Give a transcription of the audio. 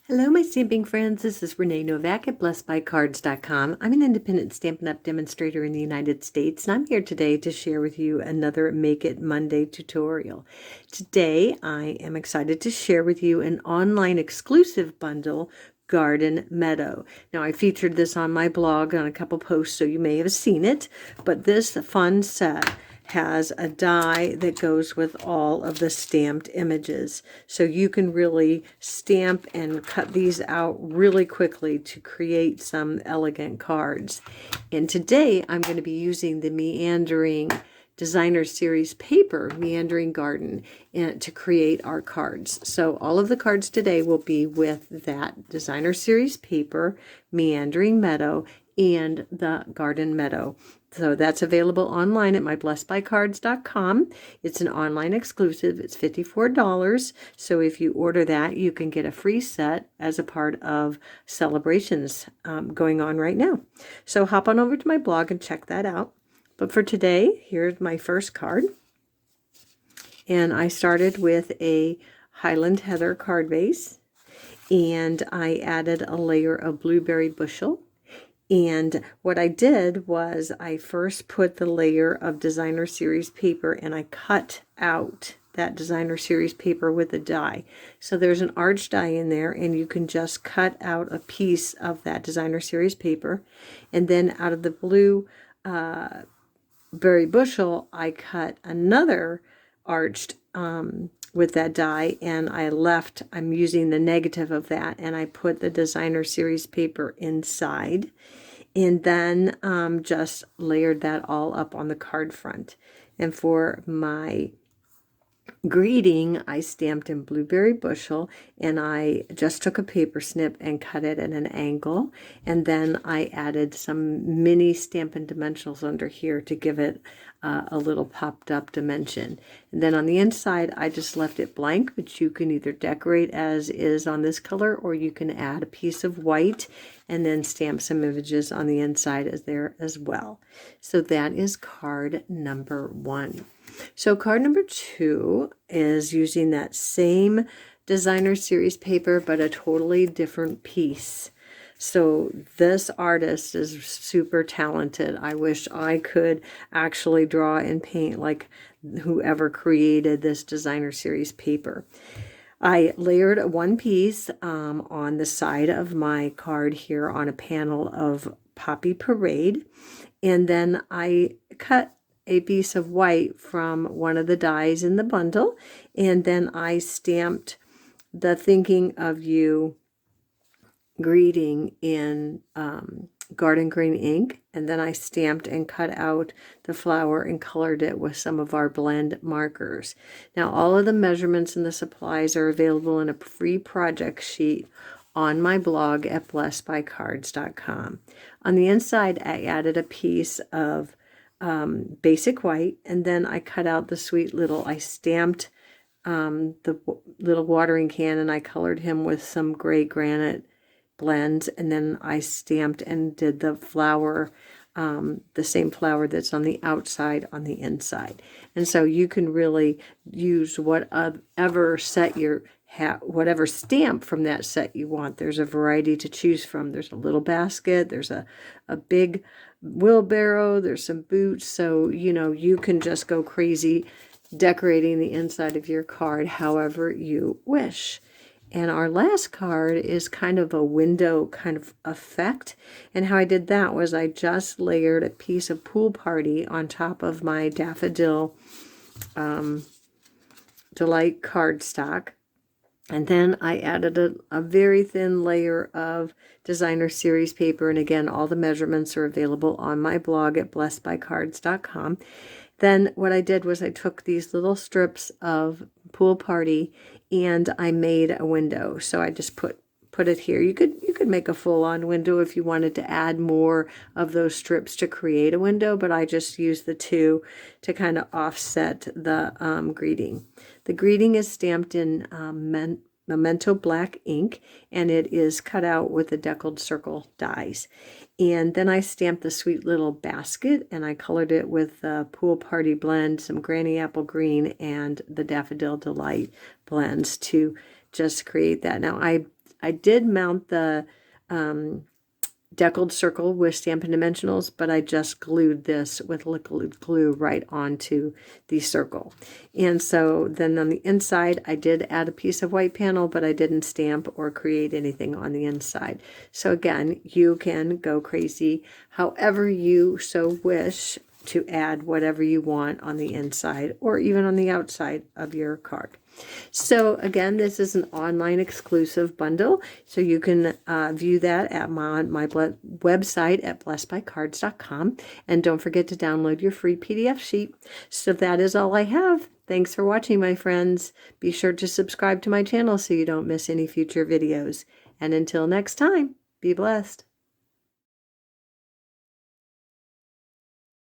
Hello, my stamping friends. This is Renee Novak at blessedbycards.com. I'm an independent Stampin' Up! Demonstrator in the United States, and I'm here today to share with you another Make It Monday tutorial. Today, I am excited to share with you an online exclusive bundle, Garden Meadow. Now, I featured this on my blog on a couple posts, so you may have seen it, but this fun set has a die that goes with all of the stamped images. So you can really stamp and cut these out really quickly to create some elegant cards. And today I'm going to be using the Meandering Designer Series paper, Meandering Garden, to create our cards. So all of the cards today will be with that Designer Series paper, Meandering Meadow, and the Garden Meadow. So that's available online at myblessedbycards.com. It's an online exclusive. It's $54. So if you order that, you can get a free set as a part of celebrations going on right now. So hop on over to my blog and check that out. But for today, here's my first card. And I started with a Highland Heather card base. And I added a layer of blueberry bushel. And what I did was I first put the layer of Designer Series paper and I cut out that Designer Series paper with a die. So there's an arch die in there, and you can just cut out a piece of that Designer Series paper. And then out of the blue berry bushel, I cut another arched with that die, and I'm using the negative of that, and I put the Designer Series paper inside, and then just layered that all up on the card front. And for my greeting, I stamped in blueberry bushel, and I just took a paper snip and cut it at an angle, and then I added some mini Stampin' Dimensionals under here to give it a little popped up dimension. And then on the inside, I just left it blank, but you can either decorate as is on this color, or you can add a piece of white and then stamp some images on the inside as well. So that is card number 1. So card number 2 is using that same Designer Series paper, but a totally different piece. So this artist is super talented. I wish I could actually draw and paint like whoever created this Designer Series paper. I layered one piece on the side of my card here on a panel of Poppy Parade, and then I cut a piece of white from one of the dies in the bundle, and then I stamped the Thinking of You greeting in garden green ink, and then I stamped and cut out the flower and colored it with some of our blend markers. Now all of the measurements and the supplies are available in a free project sheet on my blog at blessedbycards.com. On the inside, I added a piece of basic white, and then I cut out I stamped the little watering can, and I colored him with some gray granite blends, and then I stamped and did the flower, the same flower that's on the outside on the inside. And so you can really use whatever set whatever stamp from that set you want. There's a variety to choose from. There's a little basket, there's a big wheelbarrow, there's some boots, so you can just go crazy decorating the inside of your card however you wish. And our last card is kind of a window kind of effect. And how I did that was I just layered a piece of Pool Party on top of my Daffodil Delight cardstock. And then I added a very thin layer of Designer Series paper. And again, all the measurements are available on my blog at blessedbycards.com. Then what I did was I took these little strips of Pool Party and I made a window. So I just put it here. You could make a full-on window if you wanted to add more of those strips to create a window, but I just used the two to kind of offset the greeting. The greeting is stamped in Memento black ink, and it is cut out with the deckled circle dies. And then I stamped the sweet little basket, and I colored it with the Pool Party blend, some Granny Apple Green, and the Daffodil Delight blends to just create that. Now I I did mount the deckled circle with Stampin' Dimensionals, but I just glued this with liquid glue right onto the circle. And so then on the inside, I did add a piece of white panel, but I didn't stamp or create anything on the inside. So again, you can go crazy however you so wish to add whatever you want on the inside or even on the outside of your card. So again, this is an online exclusive bundle, so you can view that at my website at blessedbycards.com, and don't forget to download your free PDF sheet. So that is all I have. Thanks for watching, my friends. Be sure to subscribe to my channel so you don't miss any future videos. And until next time, be blessed.